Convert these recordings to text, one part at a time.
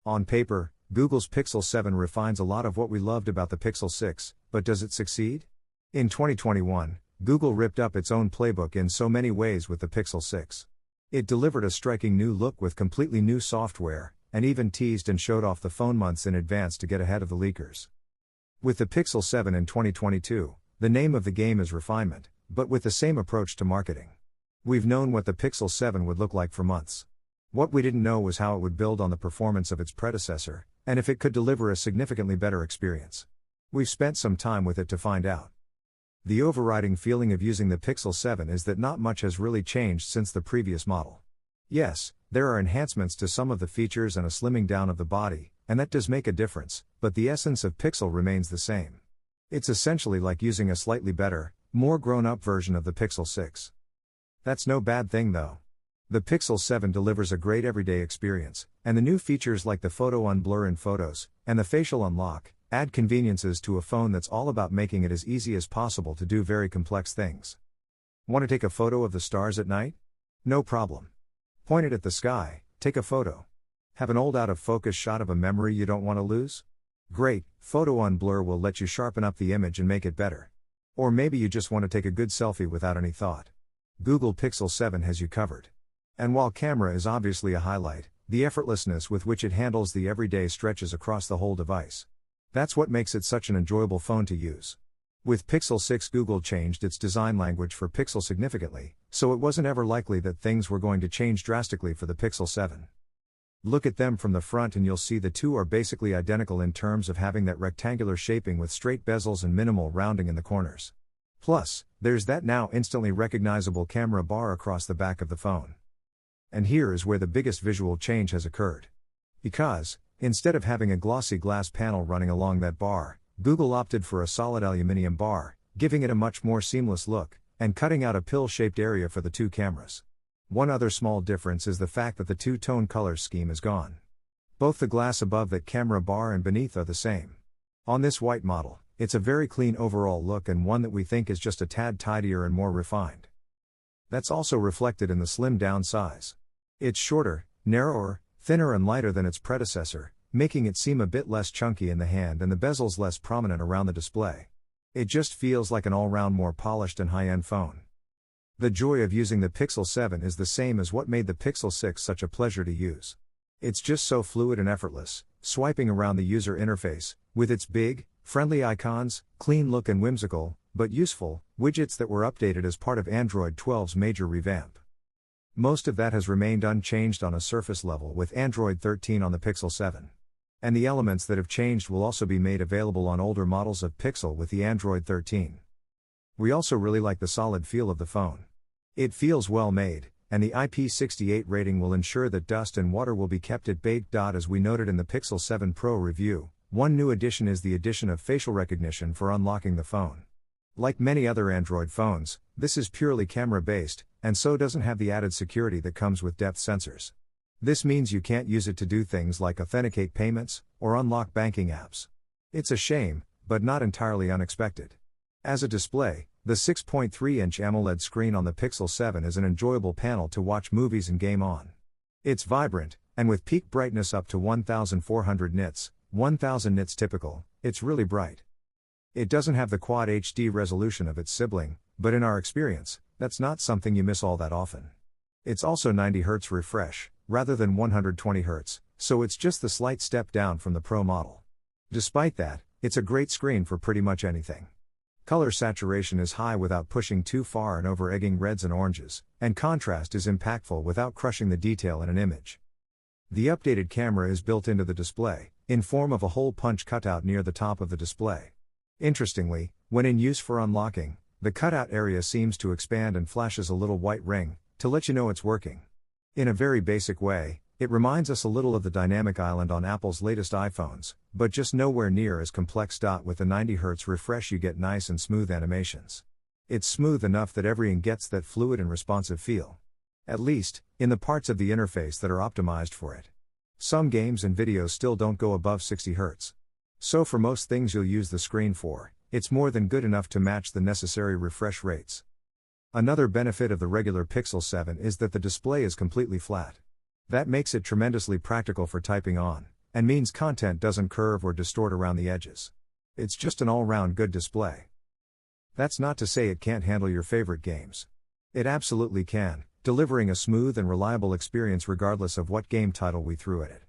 On paper, Google's Pixel 7 refines a lot of what we loved about the Pixel 6, but does it succeed? In 2021, Google ripped up its own playbook in so many ways with the Pixel 6. It delivered a striking new look with completely new software, and even teased and showed off the phone months in advance to get ahead of the leakers. With the Pixel 7 in 2022, the name of the game is refinement, but with the same approach to marketing. We've known what the Pixel 7 would look like for months. What we didn't know was how it would build on the performance of its predecessor, and if it could deliver a significantly better experience. We've spent some time with it to find out. The overriding feeling of using the Pixel 7 is that not much has really changed since the previous model. Yes, there are enhancements to some of the features and a slimming down of the body, and that does make a difference, but the essence of Pixel remains the same. It's essentially like using a slightly better, more grown-up version of the Pixel 6. That's no bad thing though. The Pixel 7 delivers a great everyday experience, and the new features like the photo unblur in Photos, and the facial unlock, add conveniences to a phone that's all about making it as easy as possible to do very complex things. Want to take a photo of the stars at night? No problem. Point it at the sky, take a photo. Have an old out-of-focus shot of a memory you don't want to lose? Great, Photo Unblur will let you sharpen up the image and make it better. Or maybe you just want to take a good selfie without any thought. Google Pixel 7 has you covered. And while camera is obviously a highlight, the effortlessness with which it handles the everyday stretches across the whole device. That's what makes it such an enjoyable phone to use. With Pixel 6, Google changed its design language for Pixel significantly, so it wasn't ever likely that things were going to change drastically for the Pixel 7. Look at them from the front and you'll see the two are basically identical in terms of having that rectangular shaping with straight bezels and minimal rounding in the corners. Plus, there's that now instantly recognizable camera bar across the back of the phone. And here is where the biggest visual change has occurred. Because, instead of having a glossy glass panel running along that bar, Google opted for a solid aluminum bar, giving it a much more seamless look, and cutting out a pill-shaped area for the two cameras. One other small difference is the fact that the two-tone color scheme is gone. Both the glass above that camera bar and beneath are the same. On this white model, it's a very clean overall look and one that we think is just a tad tidier and more refined. That's also reflected in the slimmed down size. It's shorter, narrower, thinner and lighter than its predecessor, making it seem a bit less chunky in the hand and the bezels less prominent around the display. It just feels like an all-round more polished and high-end phone. The joy of using the Pixel 7 is the same as what made the Pixel 6 such a pleasure to use. It's just so fluid and effortless, swiping around the user interface, with its big, friendly icons, clean look and whimsical, but useful, widgets that were updated as part of Android 12's major revamp. Most of that has remained unchanged on a surface level with Android 13 on the Pixel 7. And the elements that have changed will also be made available on older models of Pixel with the Android 13. We also really like the solid feel of the phone. It feels well made, and the IP68 rating will ensure that dust and water will be kept at bay. As we noted in the Pixel 7 Pro review, one new addition is the addition of facial recognition for unlocking the phone. Like many other Android phones, this is purely camera-based, and so doesn't have the added security that comes with depth sensors. This means you can't use it to do things like authenticate payments, or unlock banking apps. It's a shame, but not entirely unexpected. As a display, the 6.3-inch AMOLED screen on the Pixel 7 is an enjoyable panel to watch movies and game on. It's vibrant, and with peak brightness up to 1400 nits, 1000 nits typical, it's really bright. It doesn't have the Quad HD resolution of its sibling, but in our experience, that's not something you miss all that often. It's also 90Hz refresh, rather than 120Hz, so it's just the slight step down from the Pro model. Despite that, it's a great screen for pretty much anything. Color saturation is high without pushing too far and over-egging reds and oranges, and contrast is impactful without crushing the detail in an image. The updated camera is built into the display, in form of a hole punch cutout near the top of the display. Interestingly, when in use for unlocking, the cutout area seems to expand and flashes a little white ring, to let you know it's working. In a very basic way, it reminds us a little of the dynamic island on Apple's latest iPhones, but just nowhere near as complex. With the 90Hz refresh you get nice and smooth animations. It's smooth enough that everything gets that fluid and responsive feel. At least, in the parts of the interface that are optimized for it. Some games and videos still don't go above 60Hz. So for most things you'll use the screen for, it's more than good enough to match the necessary refresh rates. Another benefit of the regular Pixel 7 is that the display is completely flat. That makes it tremendously practical for typing on, and means content doesn't curve or distort around the edges. It's just an all-round good display. That's not to say it can't handle your favorite games. It absolutely can, delivering a smooth and reliable experience regardless of what game title we threw at it.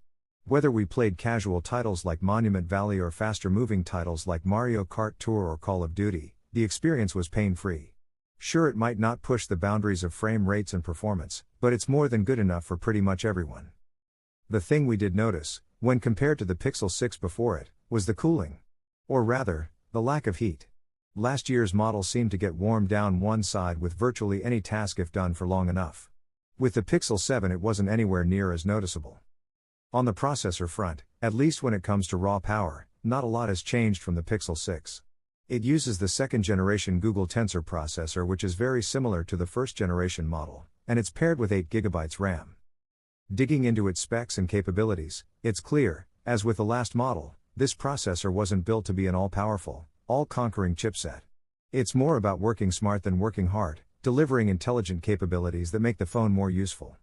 Whether we played casual titles like Monument Valley or faster-moving titles like Mario Kart Tour or Call of Duty, the experience was pain-free. Sure, it might not push the boundaries of frame rates and performance, but it's more than good enough for pretty much everyone. The thing we did notice, when compared to the Pixel 6 before it, was the cooling. Or rather, the lack of heat. Last year's model seemed to get warmed down one side with virtually any task if done for long enough. With the Pixel 7 it wasn't anywhere near as noticeable. On the processor front, at least when it comes to raw power, not a lot has changed from the Pixel 6. It uses the second-generation Google Tensor processor, which is very similar to the first-generation model, and it's paired with 8GB RAM. Digging into its specs and capabilities, it's clear, as with the last model, this processor wasn't built to be an all-powerful, all-conquering chipset. It's more about working smart than working hard, delivering intelligent capabilities that make the phone more useful.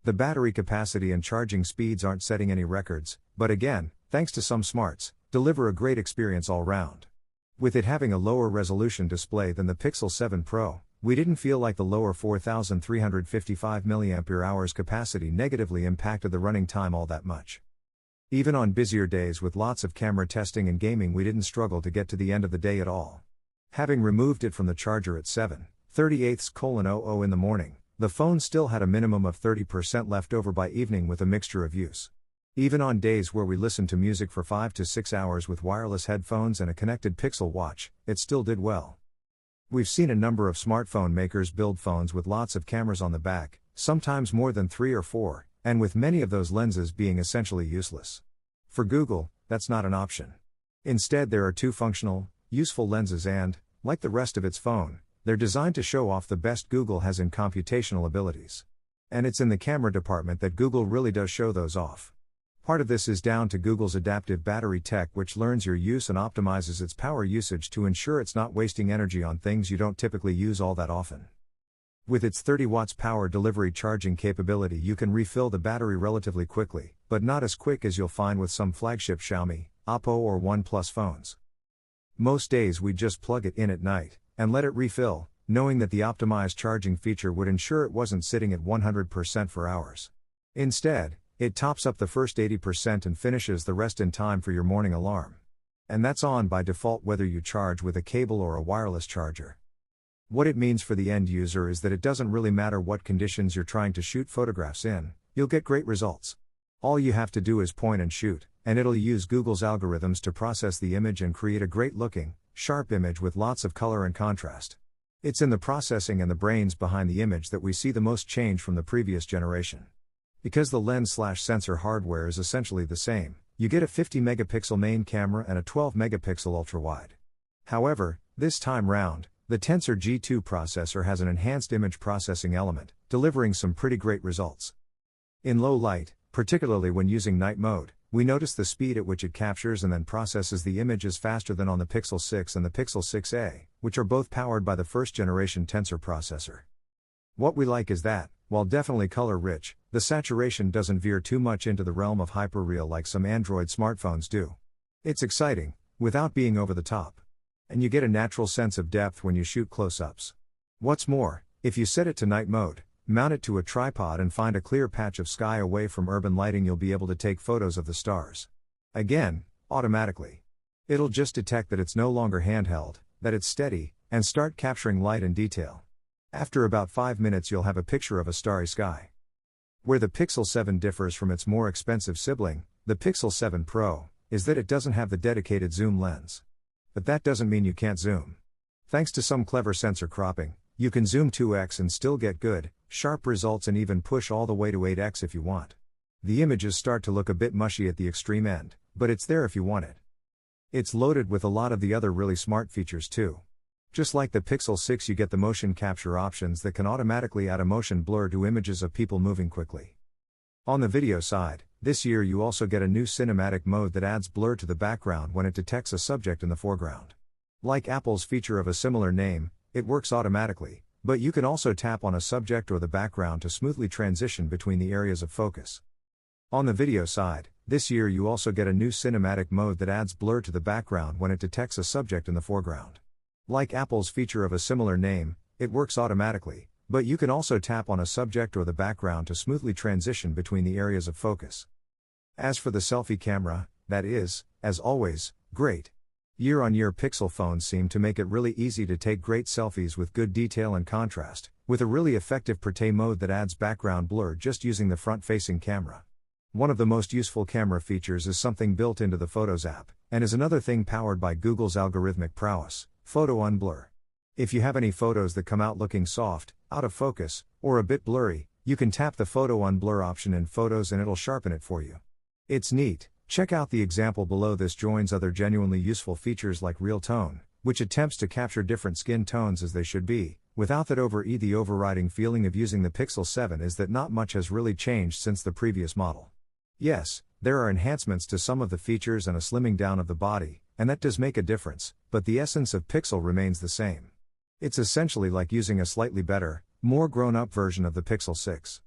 The battery capacity and charging speeds aren't setting any records, but again, thanks to some smarts, deliver a great experience all round. With it having a lower resolution display than the Pixel 7 Pro, we didn't feel like the lower 4355 mAh capacity negatively impacted the running time all that much. Even on busier days with lots of camera testing and gaming, we didn't struggle to get to the end of the day at all. Having removed it from the charger at 7:38:00 in the morning, the phone still had a minimum of 30% left over by evening with a mixture of use. Even on days where we listened to music for 5 to 6 hours with wireless headphones and a connected Pixel Watch, it still did well. We've seen a number of smartphone makers build phones with lots of cameras on the back, sometimes more than 3 or 4, and with many of those lenses being essentially useless. For Google, that's not an option. Instead, there are 2 functional, useful lenses and, like the rest of its phone, they're designed to show off the best Google has in computational abilities. And it's in the camera department that Google really does show those off. Part of this is down to Google's adaptive battery tech, which learns your use and optimizes its power usage to ensure it's not wasting energy on things you don't typically use all that often. With its 30 watts power delivery charging capability, you can refill the battery relatively quickly, but not as quick as you'll find with some flagship Xiaomi, Oppo or OnePlus phones. Most days we'd just plug it in at night and let it refill, knowing that the optimized charging feature would ensure it wasn't sitting at 100% for hours. Instead, it tops up the first 80% and finishes the rest in time for your morning alarm. And that's on by default whether you charge with a cable or a wireless charger. What it means for the end user is that it doesn't really matter what conditions you're trying to shoot photographs in, you'll get great results. All you have to do is point and shoot, and it'll use Google's algorithms to process the image and create a great-looking, sharp image with lots of color and contrast. It's in the processing and the brains behind the image that we see the most change from the previous generation. Because the lens/sensor hardware is essentially the same, you get a 50-megapixel main camera and a 12-megapixel ultra-wide. However, this time round, the Tensor G2 processor has an enhanced image processing element, delivering some pretty great results. In low light, particularly when using night mode, we notice the speed at which it captures and then processes the image is faster than on the Pixel 6 and the Pixel 6a, which are both powered by the first-generation Tensor processor. What we like is that, while definitely color-rich, the saturation doesn't veer too much into the realm of hyperreal like some Android smartphones do. It's exciting, without being over the top. And you get a natural sense of depth when you shoot close-ups. What's more, if you set it to night mode, mount it to a tripod and find a clear patch of sky away from urban lighting, you'll be able to take photos of the stars. Again, automatically. It'll just detect that it's no longer handheld, that it's steady, and start capturing light and detail. After about 5 minutes you'll have a picture of a starry sky. Where the Pixel 7 differs from its more expensive sibling, the Pixel 7 Pro, is that it doesn't have the dedicated zoom lens. But that doesn't mean you can't zoom. Thanks to some clever sensor cropping, you can zoom 2x and still get good, sharp results, and even push all the way to 8x if you want. The images start to look a bit mushy at the extreme end, but it's there if you want it. It's loaded with a lot of the other really smart features too. Just like the Pixel 6, you get the motion capture options that can automatically add a motion blur to images of people moving quickly. On the video side, this year you also get a new cinematic mode that adds blur to the background when it detects a subject in the foreground. Like Apple's feature of a similar name, it works automatically, but you can also tap on a subject or the background to smoothly transition between the areas of focus. On the video side, This year you also get a new cinematic mode that adds blur to the background when it detects a subject in the foreground. Like Apple's feature of a similar name, it works automatically, but you can also tap on a subject or the background to smoothly transition between the areas of focus. As for the selfie camera, that is, as always, great. Year-on-year Pixel phones seem to make it really easy to take great selfies with good detail and contrast, with a really effective portrait mode that adds background blur just using the front-facing camera. One of the most useful camera features is something built into the Photos app, and is another thing powered by Google's algorithmic prowess, Photo Unblur. If you have any photos that come out looking soft, out of focus, or a bit blurry, you can tap the Photo Unblur option in Photos and it'll sharpen it for you. It's neat. Check out the example below. This joins other genuinely useful features like Real Tone, which attempts to capture different skin tones as they should be, without that over-E. The overriding feeling of using the Pixel 7 is that not much has really changed since the previous model. Yes, there are enhancements to some of the features and a slimming down of the body, and that does make a difference, but the essence of Pixel remains the same. It's essentially like using a slightly better, more grown-up version of the Pixel 6.